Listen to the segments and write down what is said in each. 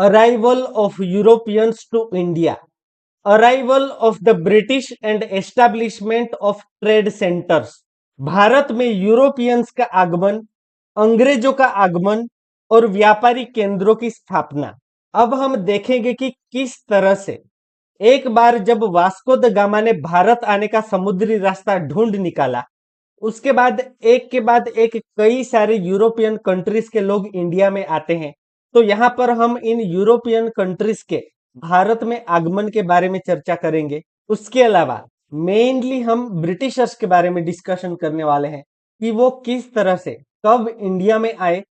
Arrival of Europeans to India, arrival of the British and establishment of trade centres. Bharat में Europeans का आगमन, अंग्रेजों का आगमन और व्यापारी केंद्रों की स्थापना। अब हम देखेंगे कि किस तरह से एक बार जब वास्को द गामा ने भारत आने का समुद्री रास्ता ढूंढ निकाला, उसके बाद एक कई सारे यूरोपियन कंट्रीज के लोग इंडिया में आते हैं। तो यहाँ पर हम इन यूरोपियन कंट्रीज के भारत में आगमन के बारे में चर्चा करेंगे। उसके अलावा मेनली हम ब्रिटिशर्स के बारे में डिस्कशन करने वाले हैं कि वो किस तरह से कब इंडिया में आए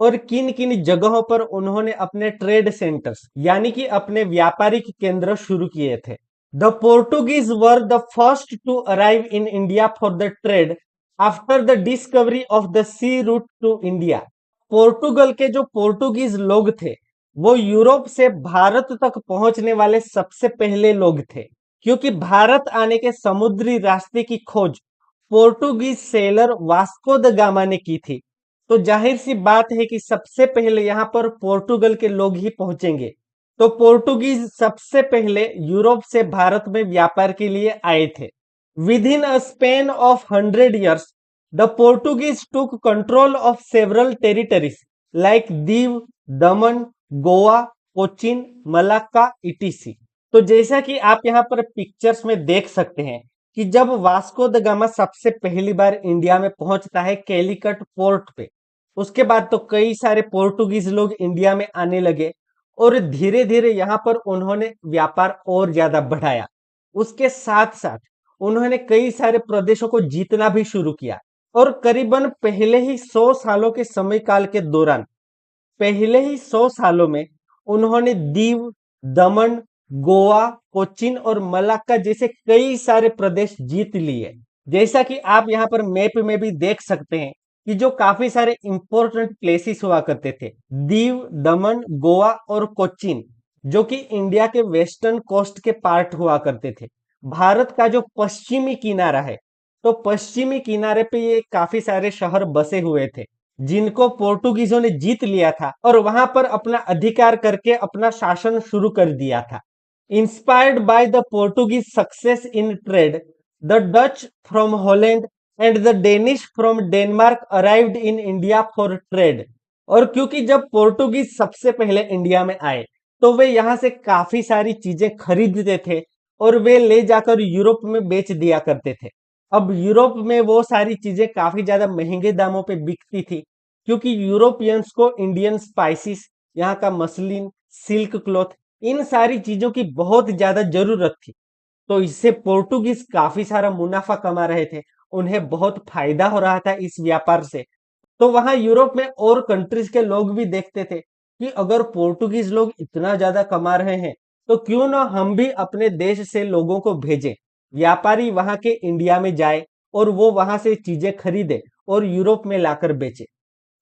और किन किन जगहों पर उन्होंने अपने ट्रेड सेंटर्स यानी कि अपने व्यापारिक केंद्र शुरू किए थे। The Portuguese were the first to arrive in India for the trade after the discovery of the sea route to India. Portugal के जो पोर्टुगीज लोग थे वो यूरोप से भारत तक पहुंचने वाले सबसे पहले लोग थे, क्योंकि भारत आने के समुद्री रास्ते की खोज Portuguese seller Vasco the gamma ने की थी। तो जाहिर सी बात है कि सबसे पहले यहाँ पर पोर्टुगल के लोग ही पहुंचेंगे। तो पोर्टुगीज सबसे पहले यूरोप से भारत में व्यापार के लिए आए थे। Within a span of 100 years, the Portuguese took control of several territories like Diu, Daman, Goa, Cochin, Malacca, etc. तो जैसा कि आप यहाँ पर पिक्चर्स में देख सकते हैं कि जब वास्को द गामा सबसे पहली बार इंडिया में पहुंचता है कैलीकट पोर्ट पे, उसके बाद तो कई सारे पोर्टुगीज लोग इंडिया में आने लगे और धीरे धीरे यहाँ पर उन्होंने व्यापार और ज्यादा बढ़ाया। उसके साथ साथ उन्होंने कई सारे प्रदेशों को जीतना भी शुरू किया और करीबन पहले ही 100 सालों के समय काल के दौरान, पहले ही 100 सालों में उन्होंने दीव, दमन, गोवा, कोचिन और मलाक्का जैसे कई सारे प्रदेश जीत लिए। जैसा कि आप यहाँ पर मैप में भी देख सकते हैं कि जो काफी सारे इंपॉर्टेंट प्लेसेस हुआ करते थे, दीव, दमन, गोवा और कोचिन, जो कि इंडिया के वेस्टर्न कोस्ट के पार्ट हुआ करते थे। भारत का जो पश्चिमी किनारा है, तो पश्चिमी किनारे पे ये काफी सारे शहर बसे हुए थे जिनको पोर्टुगीजों ने जीत लिया था और वहां पर अपना अधिकार करके अपना शासन शुरू कर दिया था। Inspired by the Portuguese success in trade, the Dutch from Holland and the Danish from Denmark arrived in India for trade. और क्योंकि जब पोर्टुगीज सबसे पहले इंडिया में आए तो वे यहाँ से काफी सारी चीजें खरीदते थे और वे ले जाकर यूरोप में बेच दिया करते थे। अब यूरोप में वो सारी चीजें काफी ज्यादा महंगे दामों पे बिकती थी, क्योंकि यूरोपियंस को इंडियन स्पाइसेस, यहाँ का मसलिन, सिल्क क्लॉथ, इन सारी चीजों की बहुत ज्यादा जरूरत थी। तो इससे पोर्टुगीज काफी सारा मुनाफा कमा रहे थे, उन्हें बहुत फायदा हो रहा था इस व्यापार से। तो वहां यूरोप में और कंट्रीज के लोग भी देखते थे कि अगर पोर्टुगीज लोग इतना ज्यादा कमा रहे हैं तो क्यों ना हम भी अपने देश से लोगों को भेजें, व्यापारी वहां के इंडिया में जाए और वो वहां से चीजें खरीदे और यूरोप में लाकर बेचे।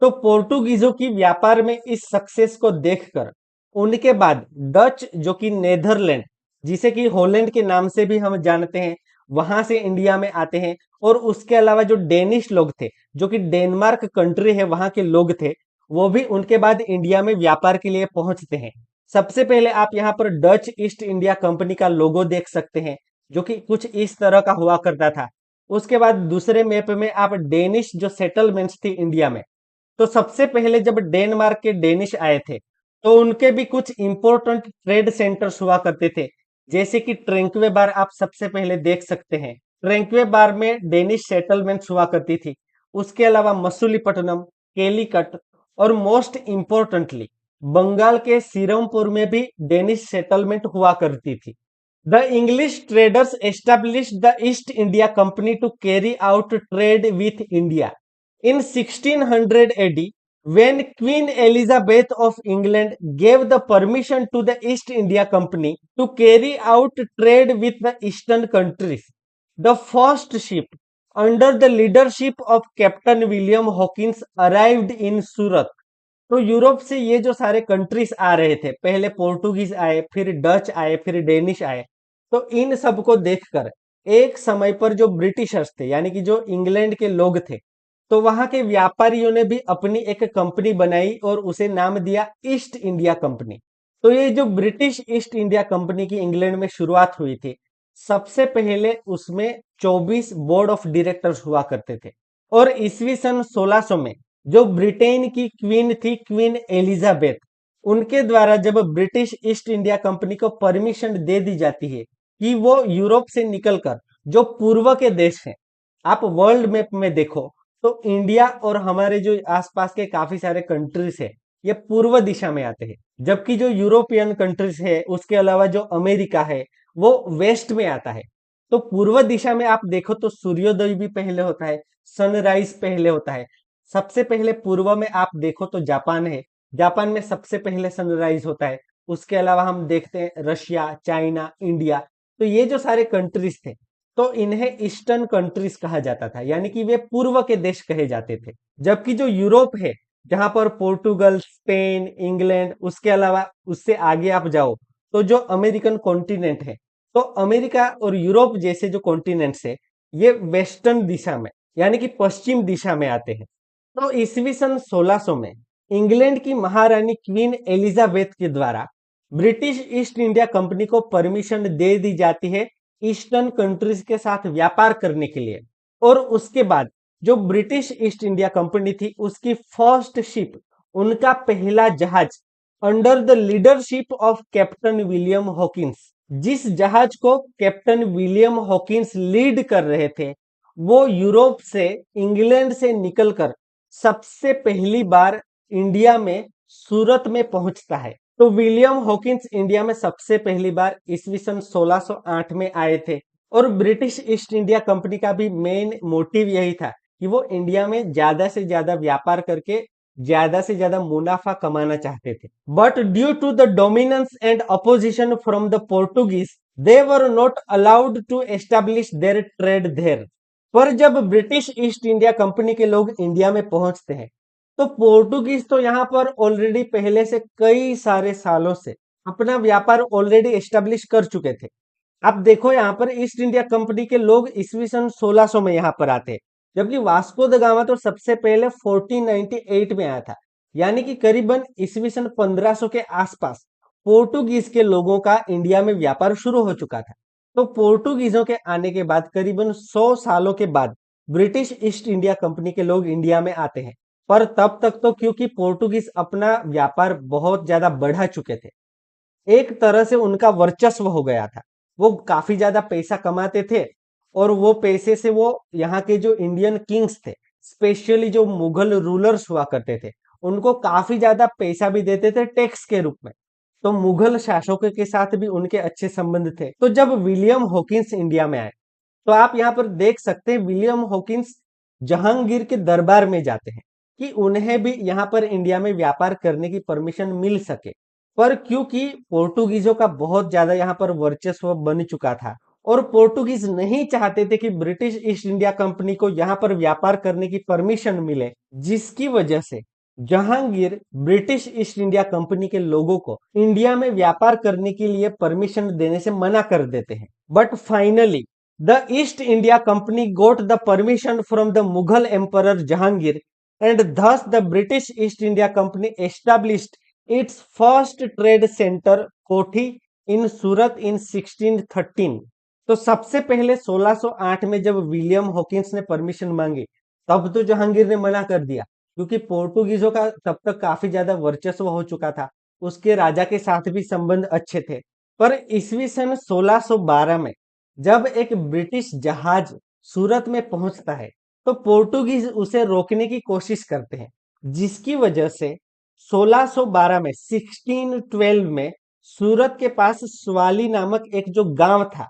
तो पोर्टुगीजों की व्यापार में इस सक्सेस को देखकर उनके बाद डच, जो कि नेदरलैंड, जिसे कि हॉलैंड के नाम से भी हम जानते हैं, वहां से इंडिया में आते हैं। और उसके अलावा जो डेनिश लोग थे, जो कि डेनमार्क कंट्री है वहां के लोग थे, वो भी उनके बाद इंडिया में व्यापार के लिए पहुंचते हैं। सबसे पहले आप यहाँ पर डच ईस्ट इंडिया कंपनी का लोगो देख सकते हैं, जो कि कुछ इस तरह का हुआ करता था। उसके बाद दूसरे मैप में आप डेनिश जो सेटलमेंट्स थी इंडिया में, तो सबसे पहले जब डेनमार्क के डेनिश आए थे तो उनके भी कुछ इंपॉर्टेंट ट्रेड सेंटर्स हुआ करते थे, जैसे कि ट्रेंक्वे बार आप सबसे पहले देख सकते हैं। ट्रेंक्वे बार में डेनिश सेटलमेंट्स हुआ करती थी। उसके अलावा मसूलीपट्टनम, केलिकट और मोस्ट इंपॉर्टेंटली बंगाल के सीरमपुर में भी डेनिश सेटलमेंट हुआ करती थी। The English traders established the East India Company to carry out trade with India in 1600 AD, when Queen Elizabeth of England gave the permission to the East India Company to carry out trade with the eastern countries, the first ship under the leadership of Captain William Hawkins arrived in Surat. तो Europe से ये जो सारे countries आ रहे थे, पहले Portuguese आए, फिर डच आए, फिर डेनिश आए, तो इन सबको देखकर एक समय पर जो ब्रिटिशर्स थे यानी कि जो इंग्लैंड के लोग थे, तो वहां के व्यापारियों ने भी अपनी एक कंपनी बनाई और उसे नाम दिया ईस्ट इंडिया कंपनी। तो ये जो ब्रिटिश ईस्ट इंडिया कंपनी की इंग्लैंड में शुरुआत हुई थी, सबसे पहले उसमें 24 बोर्ड ऑफ डायरेक्टर्स हुआ करते थे। और ईस्वी सन 1600 में जो ब्रिटेन की क्वीन थी, क्वीन एलिजाबेथ, उनके द्वारा जब ब्रिटिश ईस्ट इंडिया कंपनी को परमिशन दे दी जाती है कि वो यूरोप से निकलकर जो पूर्व के देश हैं, आप वर्ल्ड मैप में देखो तो इंडिया और हमारे जो आसपास के काफी सारे कंट्रीज है, ये पूर्व दिशा में आते हैं। जबकि जो यूरोपियन कंट्रीज है, उसके अलावा जो अमेरिका है, वो वेस्ट में आता है। तो पूर्व दिशा में आप देखो तो सूर्योदय भी पहले होता है, सनराइज पहले होता है। सबसे पहले पूर्व में आप देखो तो जापान है, जापान में सबसे पहले सनराइज होता है। उसके अलावा हम देखते हैं रशिया, चाइना, इंडिया। तो ये जो सारे कंट्रीज थे, तो इन्हें ईस्टर्न कंट्रीज कहा जाता था, यानी कि वे पूर्व के देश कहे जाते थे। जबकि जो यूरोप है, जहां पर पोर्टुगल, स्पेन, इंग्लैंड, उसके अलावा उससे आगे आप जाओ तो जो अमेरिकन कॉन्टिनेंट है, तो अमेरिका और यूरोप जैसे जो कॉन्टिनेंट्स है, ये वेस्टर्न दिशा में यानी कि पश्चिम दिशा में आते हैं। तो ईस्वी सन 1600 में इंग्लैंड की महारानी क्वीन एलिजाबेथ के द्वारा ब्रिटिश ईस्ट इंडिया कंपनी को परमिशन दे दी जाती है ईस्टर्न कंट्रीज के साथ व्यापार करने के लिए। और उसके बाद जो ब्रिटिश ईस्ट इंडिया कंपनी थी, उसकी फर्स्ट शिप, उनका पहला जहाज, under the leadership of captain William Hawkins, जिस जहाज को कैप्टन विलियम हॉकिंस लीड कर रहे थे, वो यूरोप से, इंग्लैंड से निकलकर सबसे पहली बार इंडिया में सूरत में पहुंचता है। तो विलियम हॉकिंस इंडिया में सबसे पहली बार ईस्वी सन 1608 में आए थे। और ब्रिटिश ईस्ट इंडिया कंपनी का भी मेन मोटिव यही था कि वो इंडिया में ज्यादा से ज्यादा व्यापार करके ज्यादा से ज्यादा मुनाफा कमाना चाहते थे। But due to the dominance and opposition from the Portuguese, they were not allowed to establish their trade there. पर जब ब्रिटिश ईस्ट इंडिया कंपनी के लोग इंडिया में पहुंचते हैं, तो पोर्टुगीज तो यहाँ पर ऑलरेडी पहले से कई सारे सालों से अपना व्यापार ऑलरेडी एस्टेब्लिश कर चुके थे। आप देखो यहाँ पर ईस्ट इंडिया कंपनी के लोग ईस्वी सन 1600 में यहाँ पर आते हैं, जबकि वास्को द गामा तो सबसे पहले 1498 में आया था। यानी कि करीबन ईस्वी सन 1500 के आसपास पोर्टुगीज के लोगों का इंडिया में व्यापार शुरू हो चुका था। तो पोर्टुगीजों के आने के बाद करीबन 100 सालों के बाद ब्रिटिश ईस्ट इंडिया कंपनी के लोग इंडिया में आते हैं। पर तब तक तो क्योंकि पोर्टुगीज अपना व्यापार बहुत ज्यादा बढ़ा चुके थे, एक तरह से उनका वर्चस्व हो गया था, वो काफी ज्यादा पैसा कमाते थे। और वो पैसे से वो यहाँ के जो इंडियन किंग्स थे, स्पेशली जो मुगल रूलर्स हुआ करते थे, उनको काफी ज्यादा पैसा भी देते थे टैक्स के रूप में। तो मुगल शासकों के साथ भी उनके अच्छे संबंध थे। तो जब विलियम हॉकिंस इंडिया में आए, तो आप यहाँ पर देख सकते हैं विलियम हॉकिंस जहांगीर के दरबार में जाते हैं कि उन्हें भी यहाँ पर इंडिया में व्यापार करने की परमिशन मिल सके। पर क्योंकि पोर्टुगीजों का बहुत ज्यादा यहाँ पर वर्चस्व बन चुका था, और पोर्टुगीज नहीं चाहते थे कि ब्रिटिश ईस्ट इंडिया कंपनी को यहाँ पर व्यापार करने की परमिशन मिले, जिसकी वजह से Jahangir British east India company के लोगों को इंडिया में व्यापार करने के लिए परमिशन देने से मना कर देते हैं। But finally the East India company goat the permission from the Mughal emperor Jahangir, and thus the British East India Company established its first trade center कोठी in सूरत in 1613। तो सबसे पहले 1608 में जब विलियम हॉकिंस ने परमिशन मांगी, तब तो जहांगीर ने मना कर दिया, क्योंकि पोर्टुगीजों का तब तक काफी ज्यादा वर्चस्व हो चुका था, उसके राजा के साथ भी संबंध अच्छे थे। पर ईस्वी सन 1612 में जब एक ब्रिटिश जहाज सूरत में पहुंचता है, तो पोर्टुगीज उसे रोकने की कोशिश करते हैं, जिसकी वजह से 1612 में 1612 में सूरत के पास स्वाली नामक एक जो गांव था,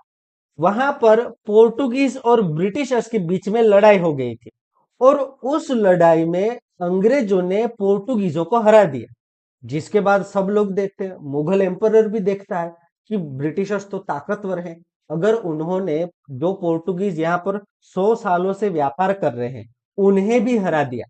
वहां पर पोर्टुगीज और ब्रिटिशर्स के बीच में लड़ाई हो गई थी। और उस लड़ाई में अंग्रेजों ने पोर्टुगीजों को हरा दिया, जिसके बाद सब लोग देखते हैं, मुगल एम्परर भी देखता है कि ब्रिटिशर्स तो ताकतवर हैं। अगर उन्होंने जो पोर्टुगीज यहाँ पर 100 सालों से व्यापार कर रहे हैं, उन्हें भी हरा दिया,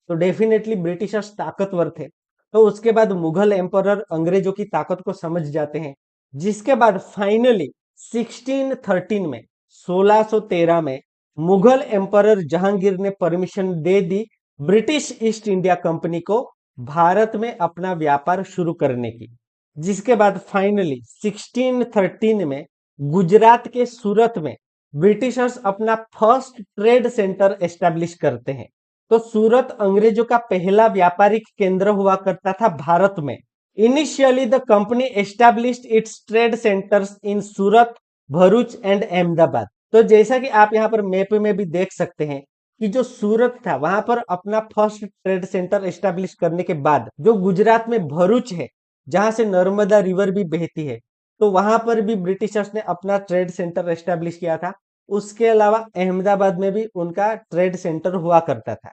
तो डेफिनेटली ब्रिटिशर्स ताकतवर थे। तो उसके बाद मुगल एम्परर अंग्रेजों की ताकत को समझ जाते हैं, जिसके बाद फाइनली 1613 में 1613 में मुगल एम्परर जहांगीर ने परमिशन दे दी ब्रिटिश ईस्ट इंडिया कंपनी को भारत में अपना व्यापार शुरू करने की। जिसके बाद फाइनली 1613 में गुजरात के सूरत में ब्रिटिशर्स अपना फर्स्ट ट्रेड सेंटर एस्टेब्लिश करते हैं। तो सूरत अंग्रेजों का पहला व्यापारिक केंद्र हुआ करता था भारत में। Initially the company established it's trade centres in Surat, Bharuch and Ahmedabad. तो जैसा कि आप यहाँ पर मैप में भी देख सकते हैं कि जो सूरत था वहां पर अपना फर्स्ट ट्रेड सेंटर एस्टेब्लिश करने के बाद जो गुजरात में भरूच है, जहां से नर्मदा रिवर भी बहती है, तो वहां पर भी ब्रिटिशर्स ने अपना ट्रेड सेंटर एस्टेब्लिश किया था। उसके अलावा अहमदाबाद में भी उनका ट्रेड सेंटर हुआ करता था।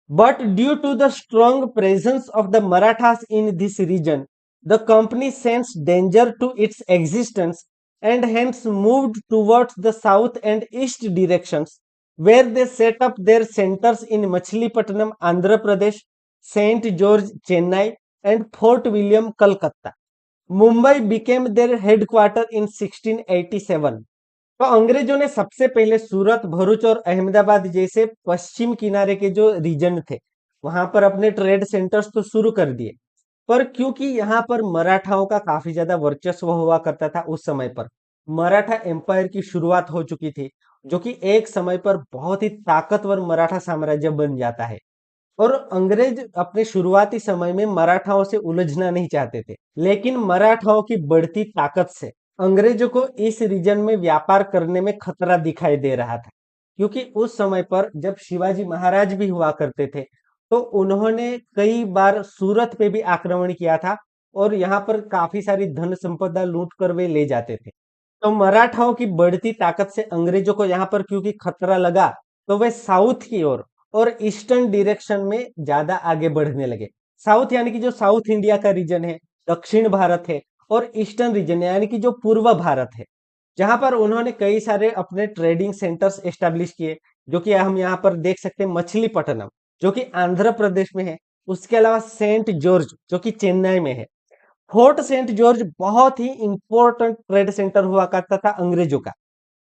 But due to the strong presence of the Marathas in this region, the company sense danger to its existence and hence moved towards the south and east directions, where they set up their centers in Machilipatnam, Andhra Pradesh, St. George, Chennai, and Fort William, Kolkata. Mumbai became their headquarter in 1687. तो अंग्रेजों ने सबसे पहले सूरत, भरूच और अहमदाबाद जैसे पश्चिम किनारे के जो रीजन थे वहां पर अपने ट्रेड सेंटर्स तो शुरू कर दिए, पर क्योंकि यहाँ पर मराठाओं का काफी ज्यादा वर्चस्व हुआ करता था उस समय पर, मराठा एम्पायर की शुरुआत हो चुकी थी, जो कि एक समय पर बहुत ही ताकतवर मराठा साम्राज्य बन जाता है। और अंग्रेज अपने शुरुआती समय में मराठाओं से उलझना नहीं चाहते थे, लेकिन मराठाओं की बढ़ती ताकत से अंग्रेजों को इस रीजन में व्यापार करने में खतरा दिखाई दे रहा था। क्योंकि उस समय पर जब शिवाजी महाराज भी हुआ करते थे, तो उन्होंने कई बार सूरत पे भी आक्रमण किया था और यहाँ पर काफी सारी धन संपदा लूट कर वे ले जाते थे। तो मराठाओं की बढ़ती ताकत से अंग्रेजों को यहाँ पर क्योंकि खतरा लगा, तो वे साउथ की ओर और ईस्टर्न डायरेक्शन में ज्यादा आगे बढ़ने लगे। साउथ यानी कि जो साउथ इंडिया का रीजन है, दक्षिण भारत है, और ईस्टर्न रीजन यानी कि जो पूर्व भारत है, जहां पर उन्होंने कई सारे अपने ट्रेडिंग सेंटर्स एस्टेब्लिश किए, जो कि हम यहाँ पर देख सकते हैं मछलीपट्टनम, जो कि आंध्र प्रदेश में है। उसके अलावा सेंट जॉर्ज, जो कि चेन्नई में है। फोर्ट सेंट जॉर्ज बहुत ही इंपॉर्टेंट ट्रेड सेंटर हुआ करता था अंग्रेजों का।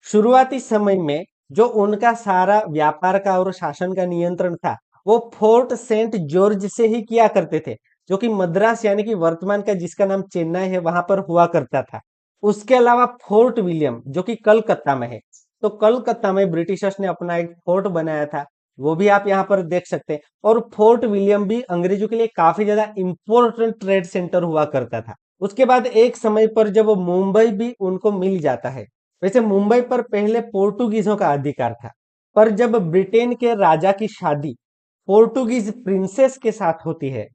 शुरुआती समय में जो उनका सारा व्यापार का और शासन का नियंत्रण था, वो फोर्ट सेंट जॉर्ज से ही किया करते थे, जो कि मद्रास यानी कि वर्तमान का जिसका नाम चेन्नई है वहां पर हुआ करता था। उसके अलावा फोर्ट विलियम, जो कि कलकत्ता में है, तो कलकत्ता में ब्रिटिशर्स ने अपना एक फोर्ट बनाया था, वो भी आप यहाँ पर देख सकते हैं। और फोर्ट विलियम भी अंग्रेजों के लिए काफी ज्यादा इंपॉर्टेंट ट्रेड सेंटर हुआ करता था। उसके बाद एक समय पर जब मुंबई भी उनको मिल जाता है। वैसे मुंबई पर पहले पोर्टुगीजों का अधिकार था, पर जब ब्रिटेन के राजा की शादी पोर्टुगीज प्रिंसेस के साथ होती है,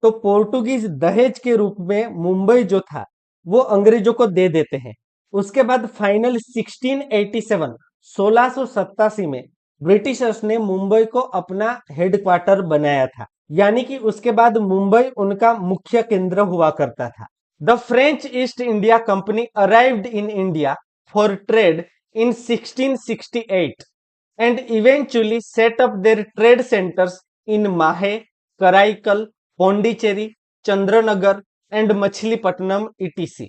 तो पोर्टुगीज दहेज के रूप में मुंबई जो था वो अंग्रेजों को दे देते हैं। उसके बाद फाइनल 1687 1687 में ब्रिटिशर्स ने मुंबई को अपना हेडक्वार्टर बनाया था, यानी कि उसके बाद मुंबई उनका मुख्य केंद्र हुआ करता था। The French east India company arrived in India for trade in 1668 and eventually set up their trade centers in Mahe, Karaikal, Pondicherry, Chandranagar and Machilipatnam etc.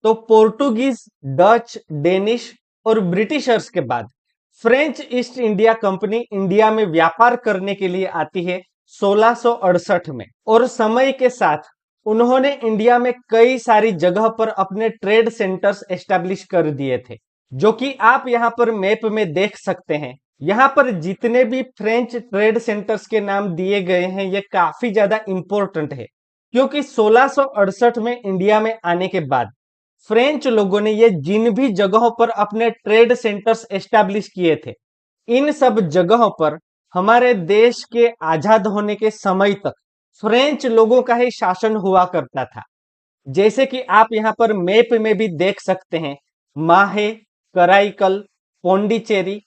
तो पोर्टुगीज, डच, डेनिश और ब्रिटिशर्स के बाद French east India company India में व्यापार करने के लिए आती है 1668 में, और समय के साथ उन्होंने इंडिया में कई सारी जगह पर अपने ट्रेड सेंटर्स एस्टेब्लिश कर दिए थे, जो कि आप यहाँ पर मैप में देख सकते हैं। यहाँ पर जितने भी फ्रेंच ट्रेड सेंटर्स के नाम दिए गए हैं ये काफी ज्यादा इंपॉर्टेंट है, क्योंकि 1668 में इंडिया में आने के बाद फ्रेंच लोगों ने ये जिन भी जगहों पर अपने ट्रेड सेंटर्स एस्टेब्लिश किए थे, इन सब जगहों पर हमारे देश के आजाद होने के समय तक फ्रेंच लोगों का ही शासन हुआ करता था। जैसे कि आप यहाँ पर मैप में भी देख सकते हैं, माहे, कराईकल, पोंडिचेरी,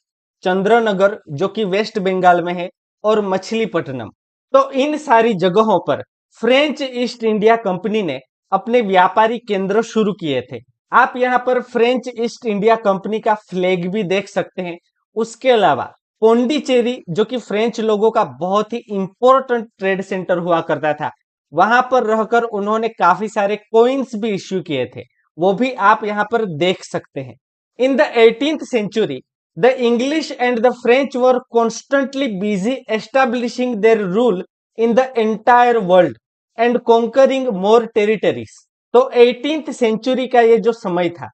चंद्रनगर जो कि वेस्ट बंगाल में है, और मछलीपट्टनम। तो इन सारी जगहों पर फ्रेंच ईस्ट इंडिया कंपनी ने अपने व्यापारी केंद्र शुरू किए थे। आप यहाँ पर फ्रेंच ईस्ट इंडिया कंपनी का फ्लैग भी देख सकते हैं। उसके अलावा पोंडिचेरी, जो कि फ्रेंच लोगों का बहुत ही इंपॉर्टेंट ट्रेड सेंटर हुआ करता था, वहां पर रहकर उन्होंने काफी सारे कॉइन्स भी इश्यू किए थे, वो भी आप यहाँ पर देख सकते हैं। In the 18th century, the English and the French were constantly busy establishing their rule in the entire world and conquering more territories. तो 18th सेंचुरी का ये जो समय था,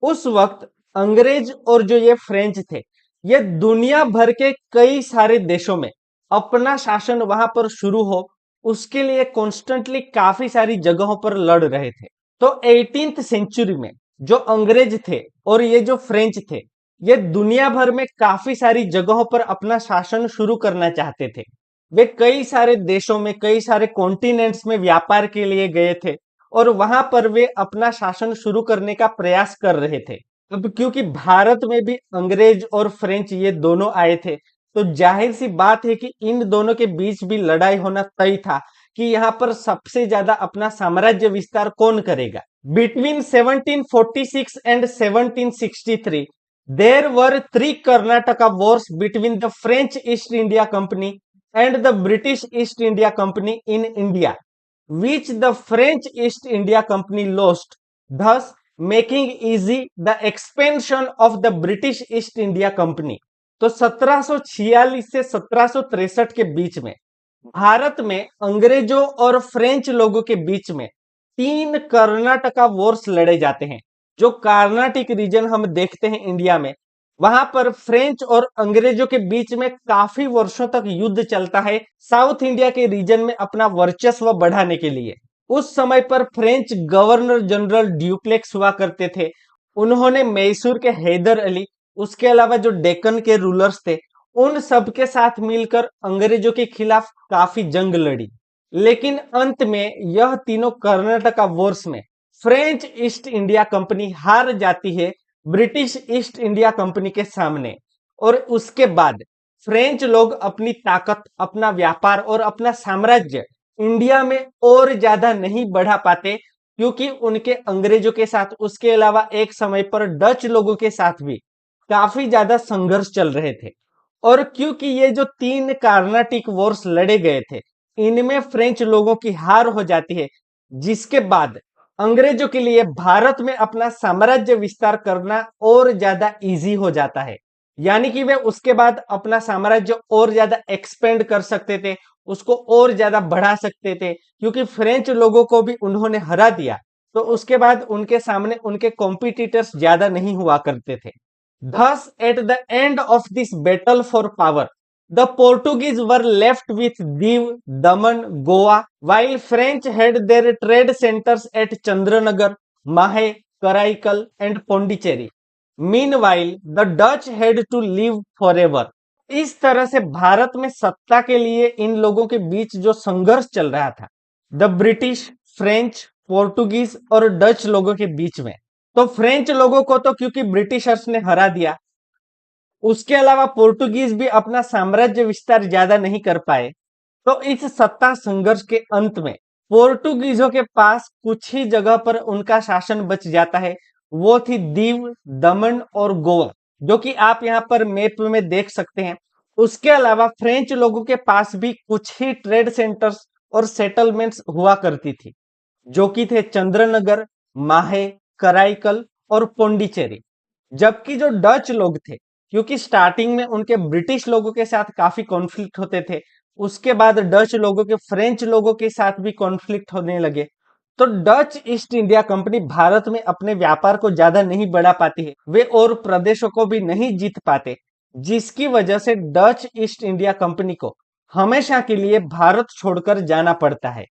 उस वक्त अंग्रेज और जो ये फ्रेंच थे, ये दुनिया भर के कई सारे देशों में अपना शासन वहां पर शुरू हो, उसके लिए कॉन्स्टेंटली काफी सारी जगहों पर लड़ रहे थे। तो 18th सेंचुरी में जो अंग्रेज थे और ये जो फ्रेंच थे, ये दुनिया भर में काफी सारी जगहों पर अपना शासन शुरू करना चाहते थे। वे कई सारे देशों में, कई सारे कॉन्टिनेंट्स में व्यापार के लिए गए थे और वहां पर वे अपना शासन शुरू करने का प्रयास कर रहे थे। अब क्योंकि भारत में भी अंग्रेज और फ्रेंच ये दोनों आए थे, तो जाहिर सी बात है कि इन दोनों के बीच भी लड़ाई होना तय था कि यहाँ पर सबसे ज्यादा अपना साम्राज्य विस्तार कौन करेगा। Between 1746 and 1763 there were 3 Karnataka Wars between the French east India company and the British east India company in India, which the French East India Company lost, thus making easy the expansion of the British East India Company। तो 1746 से 1763 के बीच में भारत में अंग्रेजों और French लोगों के बीच में 3 कर्नाटका वॉर्स लड़े जाते हैं। जो कर्नाटिक रीजन हम देखते हैं इंडिया में, वहां पर फ्रेंच और अंग्रेजों के बीच में काफी वर्षों तक युद्ध चलता है, साउथ इंडिया के रीजन में अपना वर्चस्व बढ़ाने के लिए। उस समय पर फ्रेंच गवर्नर जनरल ड्यूप्लेक्स हुआ करते थे। उन्होंने मैसूर के हैदर अली, उसके अलावा जो डेक्कन के रूलर्स थे, उन सब के साथ मिलकर अंग्रेजों के खिलाफ काफी जंग लड़ी। लेकिन अंत में यह तीनों कर्नाटका वॉर्स में फ्रेंच ईस्ट इंडिया कंपनी हार जाती है ब्रिटिश ईस्ट इंडिया कंपनी के सामने। और उसके बाद फ्रेंच लोग अपनी ताकत, अपना व्यापार और अपना साम्राज्य इंडिया में और ज्यादा नहीं बढ़ा पाते, क्योंकि उनके अंग्रेजों के साथ, उसके अलावा एक समय पर डच लोगों के साथ भी काफी ज्यादा संघर्ष चल रहे थे। और क्योंकि ये जो 3 कार्नाटिक वॉर्स लड़े गए थे, इनमें फ्रेंच लोगों की हार हो जाती है, जिसके बाद अंग्रेजों के लिए भारत में अपना साम्राज्य विस्तार करना और ज्यादा इजी हो जाता है। यानी कि वे उसके बाद अपना साम्राज्य और ज्यादा एक्सपेंड कर सकते थे, उसको और ज्यादा बढ़ा सकते थे, क्योंकि फ्रेंच लोगों को भी उन्होंने हरा दिया। तो उसके बाद उनके सामने उनके कॉम्पिटिटर्स ज्यादा नहीं हुआ करते थे। Thus, at the end of this battle for power, the Portuguese were left with Diu, Daman, Goa, while French had their trade centers at Chandranagar, Mahe, Karaikal, and Pondicherry. Meanwhile, the Dutch had to live forever. इस तरह से भारत में सत्ता के लिए इन लोगों के बीच जो संघर्ष चल रहा था, द ब्रिटिश, फ्रेंच, पोर्टुगीज और डच लोगों के बीच में, तो फ्रेंच लोगों को तो क्योंकि ब्रिटिशर्स ने हरा दिया, उसके अलावा पोर्टुगीज भी अपना साम्राज्य विस्तार ज्यादा नहीं कर पाए। तो इस सत्ता संघर्ष के अंत में पोर्टुगीजों के पास कुछ ही जगह पर उनका शासन बच जाता है। वो थी दीव, दमन और गोवा, जो कि आप यहाँ पर मैप में देख सकते हैं। उसके अलावा फ्रेंच लोगों के पास भी कुछ ही ट्रेड सेंटर्स और सेटलमेंट्स हुआ करती थी, जो कि थे चंद्रनगर, माहे, कराईकल और पोंडिचेरी। जबकि जो डच लोग थे, क्योंकि स्टार्टिंग में उनके ब्रिटिश लोगों के साथ काफी कॉन्फ्लिक्ट होते थे, उसके बाद डच लोगों के फ्रेंच लोगों के साथ भी कॉन्फ्लिक्ट होने लगे, तो Dutch east India company Bharat में अपने व्यापार को ज्यादा नहीं बढ़ा पाती है, वे और प्रदेशों को भी नहीं जीत पाते, जिसकी वजह से डच ईस्ट इंडिया कंपनी को हमेशा के लिए भारत छोड़कर जाना पड़ता है।